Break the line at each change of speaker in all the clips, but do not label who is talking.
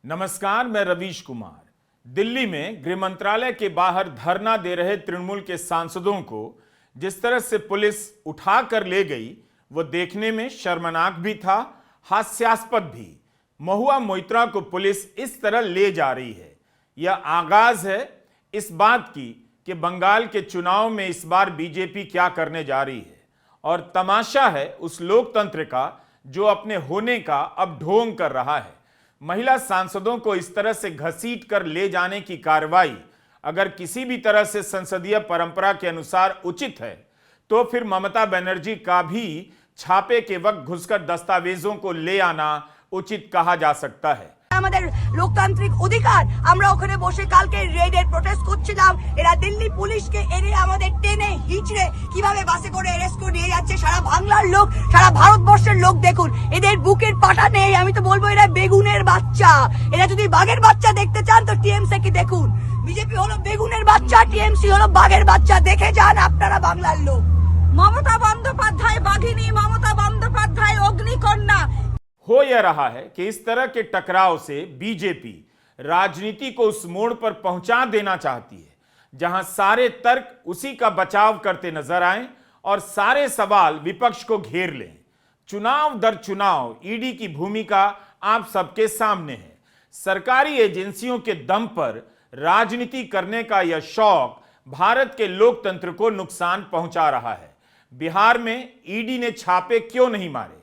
नमस्कार, मैं रवीश कुमार। दिल्ली में गृह मंत्रालय के बाहर धरना दे रहे तृणमूल के सांसदों को जिस तरह से पुलिस उठा कर ले गई वो देखने में शर्मनाक भी था, हास्यास्पद भी। महुआ मोइत्रा को पुलिस इस तरह ले जा रही है। यह आगाज है इस बात की कि बंगाल के चुनाव में इस बार बीजेपी क्या करने जा रही है, और तमाशा है उस लोकतंत्र का जो अपने होने का अब ढोंग कर रहा है। महिला सांसदों को इस तरह से घसीट कर ले जाने की कार्रवाई अगर किसी भी तरह से संसदीय परंपरा के अनुसार उचित है तो फिर ममता बनर्जी का भी छापे के वक्त घुसकर दस्तावेजों को ले आना उचित कहा जा सकता है।
আমাদের লোকতান্ত্রিক অধিকার আমরা ওখানে বসে কালকে রেডের প্রটেস্ট করছিলাম। এরা দিল্লি পুলিশকে এনে আমাদের টেনে হিচড়ে কিভাবে বাসে করে অ্যারেস্ট করে নিয়ে যাচ্ছে। সারা বাংলার লোক, সারা ভারতবর্ষের লোক দেখুন, এদের বুকের পাটা নেই। আমি তো বলবো এরা বেগুনের বাচ্চা। এরা যদি বাঘের বাচ্চা দেখতে চান তো টিএমসি কি দেখুন। বিজেপি হলো বেগুনের বাচ্চা, টিএমসি হলো বাঘের বাচ্চা। দেখে যান আপনারা বাংলার লোক। মমতা বন্দ্যোপাধ্যায় বাঘিনী, মমতা বন্দ্যোপাধ্যায় অগ্নিকন্যা।
हो यह रहा है कि इस तरह के टकराव से बीजेपी राजनीति को उस मोड़ पर पहुंचा देना चाहती है जहां सारे तर्क उसी का बचाव करते नजर आए और सारे सवाल विपक्ष को घेर लें। चुनाव दर चुनाव ईडी की भूमिका आप सबके सामने है। सरकारी एजेंसियों के दम पर राजनीति करने का यह शौक भारत के लोकतंत्र को नुकसान पहुंचा रहा है। बिहार में ईडी ने छापे क्यों नहीं मारे?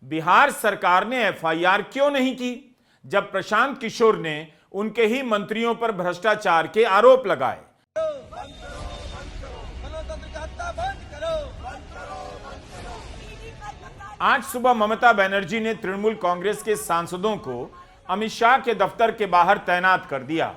बिहार सरकार ने एफआईआर क्यों नहीं की जब प्रशांत किशोर ने उनके ही मंत्रियों पर भ्रष्टाचार के आरोप लगाए? आज सुबह ममता बनर्जी ने तृणमूल कांग्रेस के सांसदों को अमित शाह के दफ्तर के बाहर तैनात कर दिया।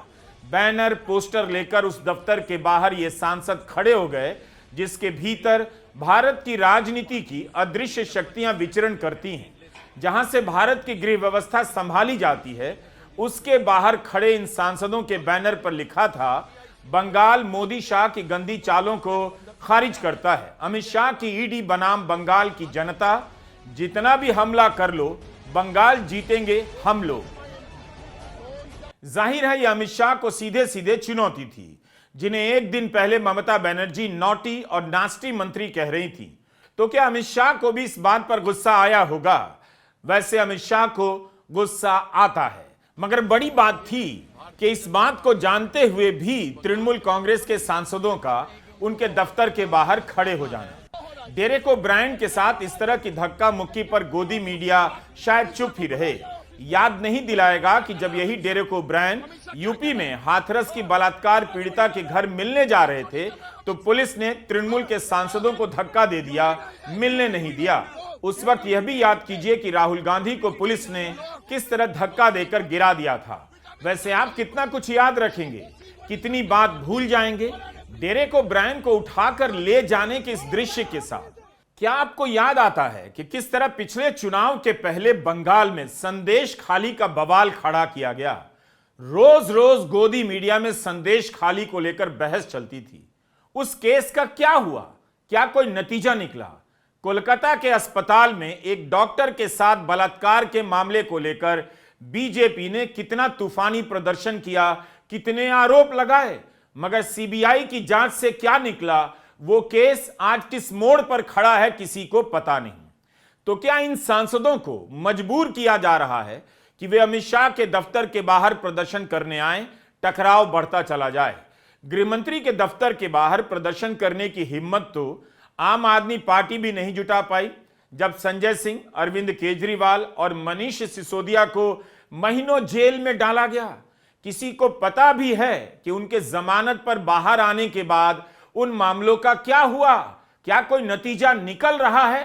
बैनर पोस्टर लेकर उस दफ्तर के बाहर ये सांसद खड़े हो गए जिसके भीतर भारत की राजनीति की अदृश्य शक्तियां विचरण करती हैं। जहां से भारत की गृह व्यवस्था संभाली जाती है उसके बाहर खड़े इन सांसदों के बैनर पर लिखा था, बंगाल मोदी शाह की गंदी चालों को खारिज करता है। अमित शाह की ईडी बनाम बंगाल की जनता, जितना भी हमला कर लो बंगाल जीतेंगे हम लोग। जाहिर है यह अमित शाह को सीधे सीधे चुनौती थी, जिन्हें एक दिन पहले ममता बनर्जी नॉटी और नास्टी मंत्री कह रही थी। तो क्या अमित शाह को भी इस बात पर गुस्सा आया होगा? वैसे अमित शाह को गुस्सा आता है, मगर बड़ी बात थी कि इस बात को जानते हुए भी तृणमूल कांग्रेस के सांसदों का उनके दफ्तर के बाहर खड़े हो जाना। डेरेक ओब्रायन के साथ इस तरह की धक्का मुक्की पर गोदी मीडिया शायद चुप ही रहे। याद नहीं दिलाएगा कि जब यही डेरेक ओब्रायन यूपी में हाथरस की बलात्कार पीड़िता के घर मिलने जा रहे थे तो पुलिस ने तृणमूल के सांसदों को धक्का दे दिया, मिलने नहीं दिया। उस वक्त यह भी याद कीजिए कि राहुल गांधी को पुलिस ने किस तरह धक्का देकर गिरा दिया था। वैसे आप कितना कुछ याद रखेंगे, कितनी बात भूल जाएंगे डेरेक ओब्रायन को उठाकर ले जाने के इस दृश्य के साथ? क्या आपको याद आता है कि किस तरह पिछले चुनाव के पहले बंगाल में संदेश खाली का बवाल खड़ा किया गया? रोज रोज गोदी मीडिया में संदेश खाली को लेकर बहस चलती थी। उस केस का क्या हुआ? क्या कोई नतीजा निकला? कोलकाता के अस्पताल में एक डॉक्टर के साथ बलात्कार के मामले को लेकर बीजेपी ने कितना तूफानी प्रदर्शन किया, कितने आरोप लगाए, मगर सीबीआई की जांच से क्या निकला, वो केस आज किस मोड़ पर खड़ा है किसी को पता नहीं। तो क्या इन सांसदों को मजबूर किया जा रहा है कि वे अमित शाह के दफ्तर के बाहर प्रदर्शन करने आए, टकराव बढ़ता चला जाए? गृहमंत्री के दफ्तर के बाहर प्रदर्शन करने की हिम्मत तो आम आदमी पार्टी भी नहीं जुटा पाई जब संजय सिंह, अरविंद केजरीवाल और मनीष सिसोदिया को महीनों जेल में डाला गया। किसी को पता भी है कि उनके जमानत पर बाहर आने के बाद उन मामलों का क्या हुआ? क्या कोई नतीजा निकल रहा है?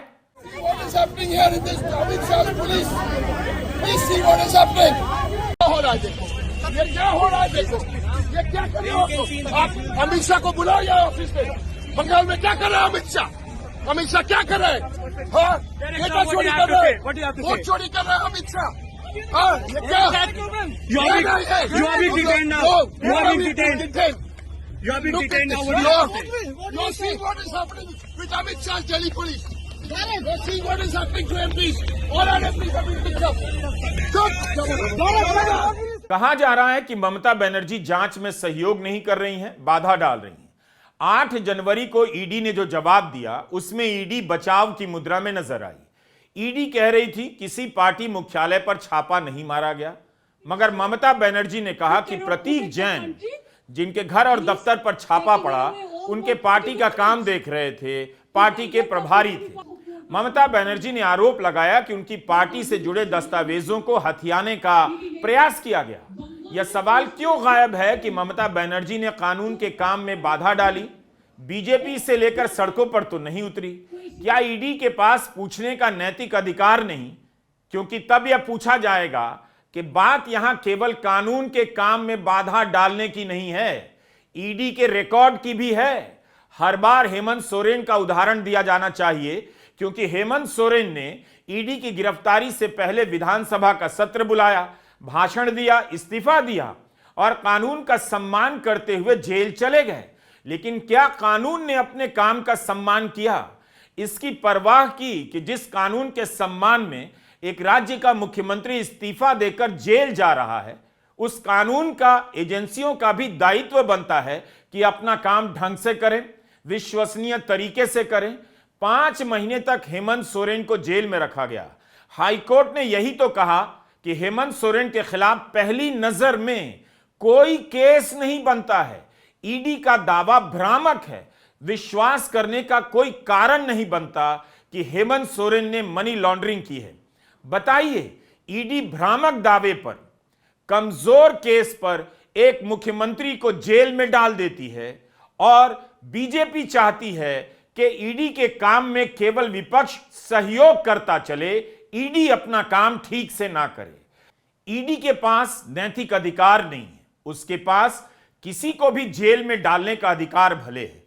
अमित शाह को बुलाओ यार ऑफिस में। बंगाल में क्या कर रहे हैं अमित शाह? अमित शाह क्या कर रहे हैं? डेटा चोरी कर रहे हैं, वोट चोरी कर रहे हैं Amit Shah. You are being detained now. You are being detained. You are being detained now. You see what is happening with Amit Shah's Delhi police. You see what is happening to MPs. All our MPs have been picked up.
कहा जा रहा है कि ममता बनर्जी जांच में सहयोग नहीं कर रही हैं, बाधा डाल रही हैं। 8 जनवरी को ईडी ने जो जवाब दिया उसमें ईडी बचाव की मुद्रा में नजर आई। ईडी कह रही थी किसी पार्टी मुख्यालय पर छापा नहीं मारा गया, मगर ममता बनर्जी ने कहा कि प्रतीक जैन जिनके घर और दफ्तर पर छापा पड़ा उनके पार्टी का काम देख रहे थे, पार्टी के प्रभारी थे। ममता बनर्जी ने आरोप लगाया कि उनकी पार्टी से जुड़े दस्तावेजों को हथियाने का प्रयास किया गया। यह सवाल क्यों गायब है कि ममता बनर्जी ने कानून के काम में बाधा डाली, बीजेपी से लेकर सड़कों पर तो नहीं उतरी? क्या ईडी के पास पूछने का नैतिक अधिकार नहीं? क्योंकि तब यह पूछा जाएगा कि बात यहां केवल कानून के काम में बाधा डालने की नहीं है, ईडी के रिकॉर्ड की भी है। हर बार हेमंत सोरेन का उदाहरण दिया जाना चाहिए, क्योंकि हेमंत सोरेन ने ईडी की गिरफ्तारी से पहले विधानसभा का सत्र बुलाया, भाषण दिया, इस्तीफा दिया और कानून का सम्मान करते हुए जेल चले गए। लेकिन क्या कानून ने अपने काम का सम्मान किया? इसकी परवाह की कि जिस कानून के सम्मान में एक राज्य का मुख्यमंत्री इस्तीफा देकर जेल जा रहा है, उस कानून का एजेंसियों का भी दायित्व बनता है कि अपना काम ढंग से करें, विश्वसनीय तरीके से करें। 5 महीने तक हेमंत सोरेन को जेल में रखा गया। हाईकोर्ट ने यही तो कहा कि हेमंत सोरेन के खिलाफ पहली नजर में कोई केस नहीं बनता है। ईडी का दावा भ्रामक है। विश्वास करने का कोई कारण नहीं बनता कि हेमंत सोरेन ने मनी लॉन्ड्रिंग की है। बताइए, ईडी भ्रामक दावे पर, कमजोर केस पर एक मुख्यमंत्री को जेल में डाल देती है और बीजेपी चाहती है कि ईडी के काम में केवल विपक्ष सहयोग करता चले, ईडी अपना काम ठीक से ना करे। ईडी के पास नैतिक अधिकार नहीं है, उसके पास किसी को भी जेल में डालने का अधिकार भले है।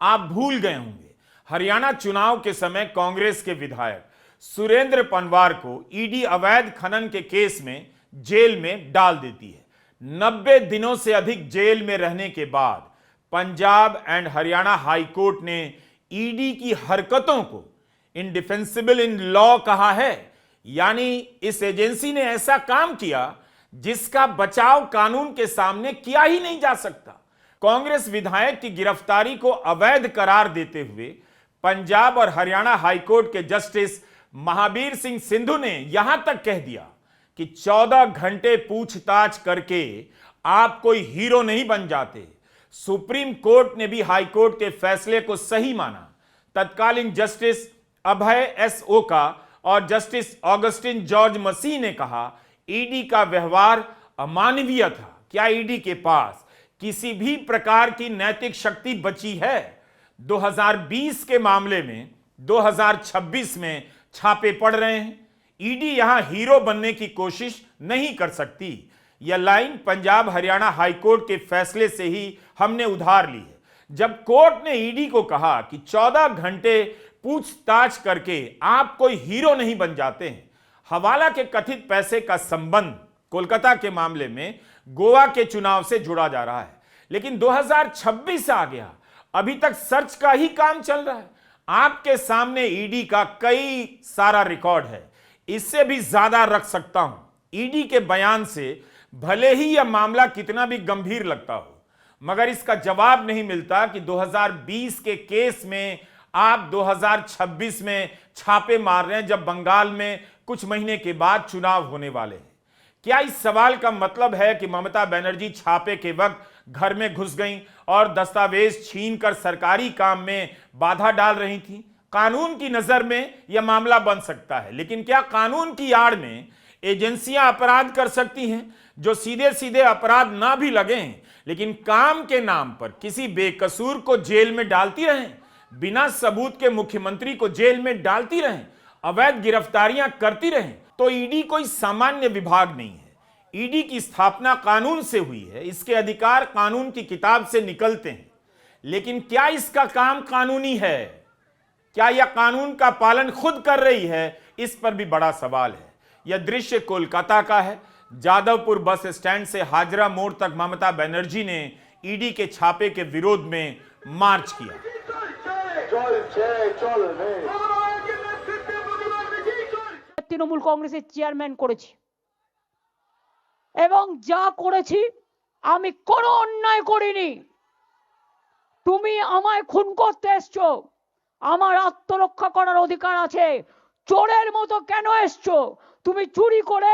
आप भूल गए होंगे, हरियाणा चुनाव के समय कांग्रेस के विधायक सुरेंद्र पनवार को ईडी अवैध खनन के केस में जेल में डाल देती है। 90 दिनों से अधिक जेल में रहने के बाद Punjab and Haryana high court ने ईडी की हरकतों को इंडिफेंसिबल इन लॉ कहा है। यानी इस एजेंसी ने ऐसा काम किया जिसका बचाव कानून के सामने किया ही नहीं जा सकता। कांग्रेस विधायक की गिरफ्तारी को अवैध करार देते हुए पंजाब और हरियाणा हाईकोर्ट के जस्टिस महावीर सिंह सिंधु ने यहां तक कह दिया कि 14 घंटे पूछताछ करके आप कोई हीरो नहीं बन जाते। सुप्रीम कोर्ट ने भी हाईकोर्ट के फैसले को सही माना। तत्कालीन जस्टिस अभय एस ओका और जस्टिस ऑगस्टिन जॉर्ज मसीह ने कहा, ईडी का व्यवहार अमानवीय था। क्या ईडी के पास किसी भी प्रकार की नैतिक शक्ति बची है? 2020 के मामले में 2026 में छापे पड़ रहे हैं। ईडी यहां हीरो बनने की कोशिश नहीं कर सकती। यह लाइन पंजाब हरियाणा हाईकोर्ट के फैसले से ही हमने उधार ली है, जब कोर्ट ने ईडी को कहा कि 14 घंटे पूछताछ करके आप कोई हीरो नहीं बन जाते हैं। हवाला के कथित पैसे का संबंध कोलकाता के मामले में गोवा के चुनाव से जुड़ा जा रहा है, लेकिन 2026 आ गया, अभी तक सर्च का ही काम चल रहा है। आपके सामने ईडी का कई सारा रिकॉर्ड है, इससे भी ज्यादा रख सकता हूं। ईडी के बयान से भले ही यह मामला कितना भी गंभीर लगता हो, मगर इसका जवाब नहीं मिलता कि 2020 के केस में आप 2026 में छापे मार रहे हैं, जब बंगाल में कुछ महीने के बाद चुनाव होने वाले हैं। क्या इस सवाल का मतलब है कि ममता बनर्जी छापे के वक्त घर में घुस गईं और दस्तावेज छीनकर सरकारी काम में बाधा डाल रही थीं? कानून की नजर में यह मामला बन सकता है, लेकिन क्या कानून की आड़ में एजेंसियां अपराध कर सकती हैं जो सीधे सीधे अपराध ना भी लगें, लेकिन काम के नाम पर किसी बेकसूर को जेल में डालती रहें, बिना सबूत के मुख्यमंत्री को जेल में डालती रहें, अवैध गिरफ्तारियां करती रहें? तो ईडी कोई सामान्य विभाग नहीं है। ईडी की स्थापना कानून से हुई है, इसके अधिकार कानून की किताब से निकलते हैं। लेकिन क्या इसका काम कानूनी है? क्या यह कानून का पालन खुद कर रही है? इस पर भी बड़ा सवाल है। यह दृश्य कोलकाता का है। जादवपुर बस स्टैंड से हाजरा मोड़ तक ममता बनर्जी ने ईडी के छापे के विरोध में मार्च किया।
তৃণমূল কংগ্রেসের চেয়ারম্যান করেছি, এবং যা করেছি আমি কোনো অন্যায় করিনি। তুমি আমায় খুন করতে এসছো, আমার আত্মরক্ষা করার অধিকার আছে। চোরের মতো কেন এসছো? তুমি চুরি করে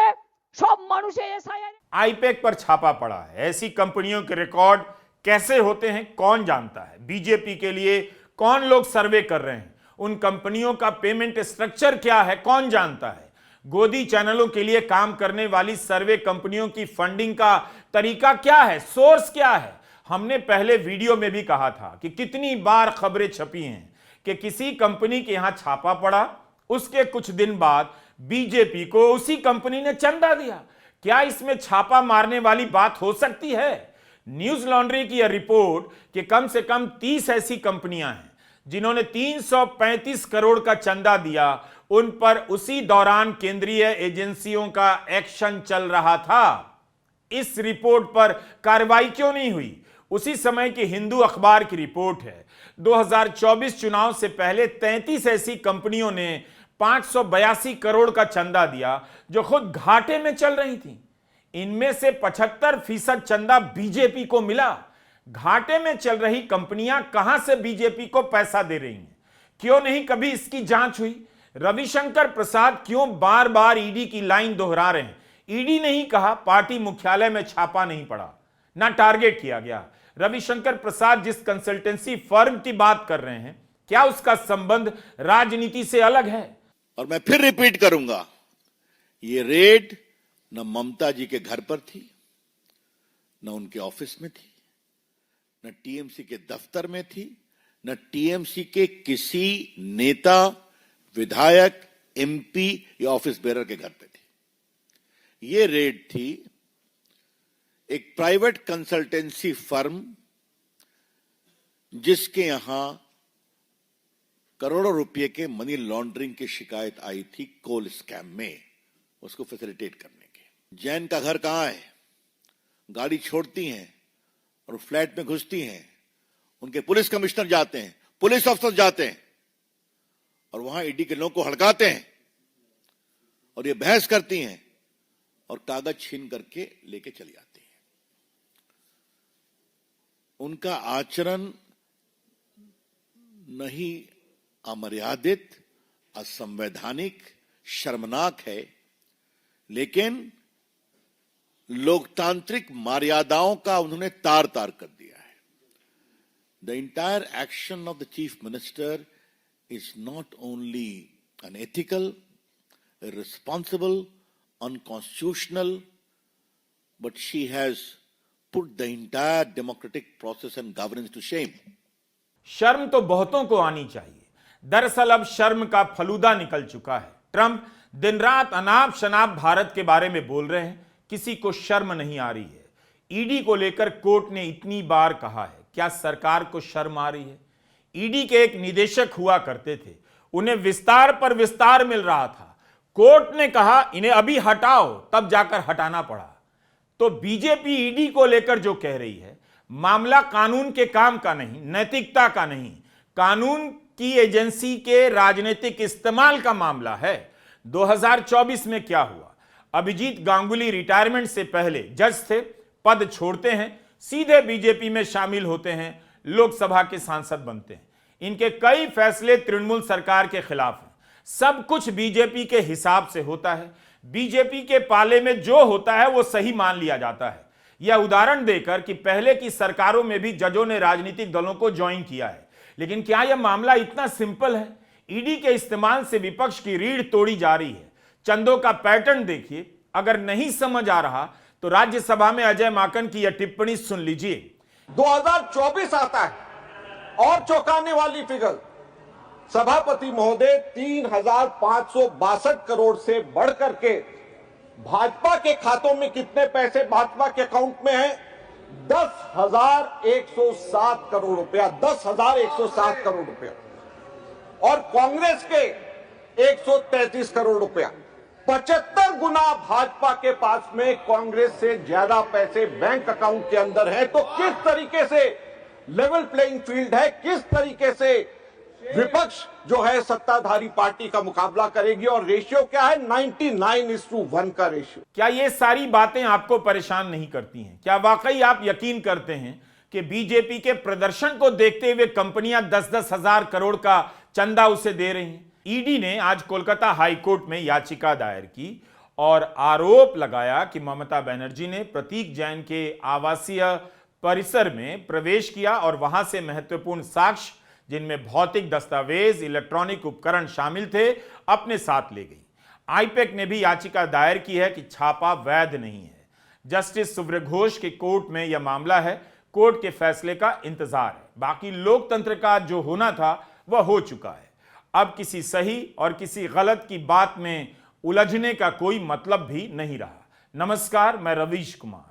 সব মানুষের এসআইআর
आईपैक पर छापा पड़ा है। ऐसी कंपनियों के रिकॉर्ड कैसे होते हैं कौन जानता है? बीजेपी के लिए कौन लोग सर्वे कर रहे हैं? उन कंपनियों का पेमेंट स्ट्रक्चर क्या है कौन जानता है? गोदी चैनलों के लिए काम करने वाली सर्वे कंपनियों की फंडिंग का तरीका क्या है, सोर्स क्या है? हमने पहले वीडियो में भी कहा था कि कितनी बार खबरें छपी हैं कि किसी कंपनी के यहां छापा पड़ा, उसके कुछ दिन बाद बीजेपी को उसी कंपनी ने चंदा दिया। क्या इसमें छापा मारने वाली बात हो सकती है? न्यूज लॉन्ड्री की यह रिपोर्ट कि कम से कम 30 ऐसी कंपनियां हैं जिन्होंने 335 करोड़ का चंदा दिया, उन पर उसी दौरान केंद्रीय एजेंसियों का एक्शन चल रहा था। इस रिपोर्ट पर कार्रवाई क्यों नहीं हुई? उसी समय की हिंदू अखबार की रिपोर्ट है 2024 चुनाव से पहले 33 ऐसी कंपनियों ने 582 करोड़ का चंदा दिया जो खुद घाटे में चल रही थी। इनमें से 75% चंदा बीजेपी को मिला। घाटे में चल रही कंपनियां कहां से बीजेपी को पैसा दे रही हैं? क्यों नहीं कभी इसकी जांच हुई? रविशंकर प्रसाद क्यों बार बार ईडी की लाइन दोहरा रहे हैं? ईडी ने ही कहा पार्टी मुख्यालय में छापा नहीं पड़ा, ना टारगेट किया गया। रविशंकर प्रसाद जिस कंसल्टेंसी फर्म की बात कर रहे हैं, क्या उसका संबंध राजनीति से अलग है?
और मैं फिर रिपीट करूंगा, ये रेड न ममता जी के घर पर थी, न उनके ऑफिस में थी, न टीएमसी के दफ्तर में थी, न टीएमसी के किसी नेता, विधायक, एमपी या ऑफिस बेरर के घर पे थी। ये रेड थी एक प्राइवेट कंसल्टेंसी फर्म जिसके यहां करोड़ों रुपए के मनी लॉन्ड्रिंग की शिकायत आई थी कोल स्कैम में, उसको फैसिलिटेट करने के। जैन का घर कहां है? गाड़ी छोड़ती हैं और फ्लैट में घुसती हैं, उनके पुलिस कमिश्नर जाते हैं, पुलिस अफसर जाते हैं और वहां ईडी के लोगों को हड़काते हैं और ये बहस करती हैं और कागज छीन करके लेके चली जाती हैं। उनका आचरण नहीं अमर्यादित, असंवैधानिक, शर्मनाक है, लेकिन लोकतांत्रिक मर्यादाओं का उन्होंने तार तार कर दिया है। The entire action of the chief minister is not only unethical, irresponsible, unconstitutional, but she has put the entire democratic process and governance to shame.
शर्म तो बहुतों को आनी चाहिए। दरअसल अब शर्म का फलूदा निकल चुका है। ट्रंप दिन रात अनाप शनाप भारत के बारे में बोल रहे हैं, किसी को शर्म नहीं आ रही है। ईडी को लेकर कोर्ट ने इतनी बार कहा है, क्या सरकार को शर्म आ रही है? ईडी के एक निदेशक हुआ करते थे, उन्हें विस्तार पर विस्तार मिल रहा था। कोर्ट ने कहा इन्हें अभी हटाओ, तब जाकर हटाना पड़ा। तो बीजेपी ईडी को लेकर जो कह रही है, मामला कानून के काम का नहीं, नैतिकता का नहीं, कानून की एजेंसी के राजनीतिक इस्तेमाल का मामला है। 2024 में क्या हुआ? अभिजीत गांगुली रिटायरमेंट से पहले जज थे, पद छोड़ते हैं, सीधे बीजेपी में शामिल होते हैं, लोकसभा के सांसद बनते हैं। इनके कई फैसले तृणमूल सरकार के खिलाफ हैं। सब कुछ बीजेपी के हिसाब से होता है। बीजेपी के पाले में जो होता है वो सही मान लिया जाता है। यह उदाहरण देकर कि पहले की सरकारों में भी जजों ने राजनीतिक दलों को ज्वाइन किया है। लेकिन क्या यह मामला इतना सिंपल है? ईडी के इस्तेमाल से विपक्ष की रीढ़ तोड़ी जा रही है। चंदों का पैटर्न देखिए। अगर नहीं समझ आ रहा तो राज्यसभा में अजय माकन की यह टिप्पणी सुन लीजिए।
2024 आता है और चौंकाने वाली फिगर, सभापति महोदय 3,562 करोड़ से बढ़कर के भाजपा के खातों में कितने पैसे भाजपा के अकाउंट में है? 10,107 करोड़ रुपया, 10,107 करोड़ रुपया। और कांग्रेस के 133 करोड़ रुपया। 75 गुना भाजपा के पास में कांग्रेस से ज्यादा पैसे बैंक अकाउंट के अंदर है। तो किस तरीके से लेवल प्लेइंग फील्ड है, किस तरीके से विपक्ष जो है सत्ताधारी पार्टी का मुकाबला करेगी और रेशियो क्या है 99:1 का रेशियो।
क्या ये सारी बातें आपको परेशान नहीं करती हैं? क्या वाकई आप यकीन करते हैं कि बीजेपी के प्रदर्शन को देखते हुए कंपनियां 10-10 हजार करोड़ का चंदा उसे दे रही हैं? ईडी ने आज कोलकाता हाईकोर्ट में याचिका दायर की और आरोप लगाया कि ममता बनर्जी ने प्रतीक जैन के आवासीय परिसर में प्रवेश किया और वहां से महत्वपूर्ण साक्ष्य, जिनमें भौतिक दस्तावेज, इलेक्ट्रॉनिक उपकरण शामिल थे, अपने साथ ले गई। आईपैक ने भी याचिका दायर की है कि छापा वैध नहीं है। जस्टिस सूर्यघोष के कोर्ट में यह मामला है। कोर्ट के फैसले का इंतजार है। बाकी लोकतंत्र का जो होना था वह हो चुका है। अब किसी सही और किसी गलत की बात में उलझने का कोई मतलब भी नहीं रहा। नमस्कार, मैं रवीश कुमार।